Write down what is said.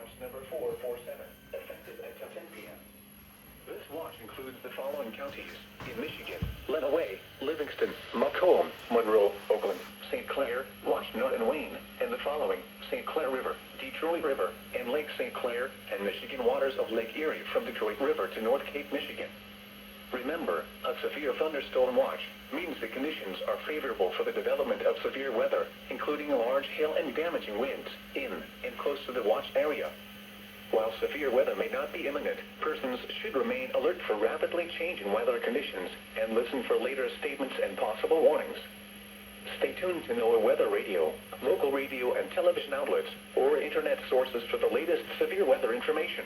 watch number 447, effective at 10 p.m. This watch includes the following counties in Michigan: Lenawee, Livingston, Macomb, Monroe, Oakland, St. Clair, Washtenaw and Wayne, and the following: St. Clair River, Detroit River, and Lake St. Clair, and Michigan waters of Lake Erie from Detroit River to North Cape, Michigan. Remember, a severe thunderstorm watch means the conditions are favorable for the development of severe weather, including large hail and damaging winds in and close to the watch area. While severe weather may not be imminent, persons should remain alert for rapidly changing weather conditions and listen for later statements and possible warnings. Stay tuned to NOAA Weather Radio, local radio and television outlets, or internet sources for the latest severe weather information.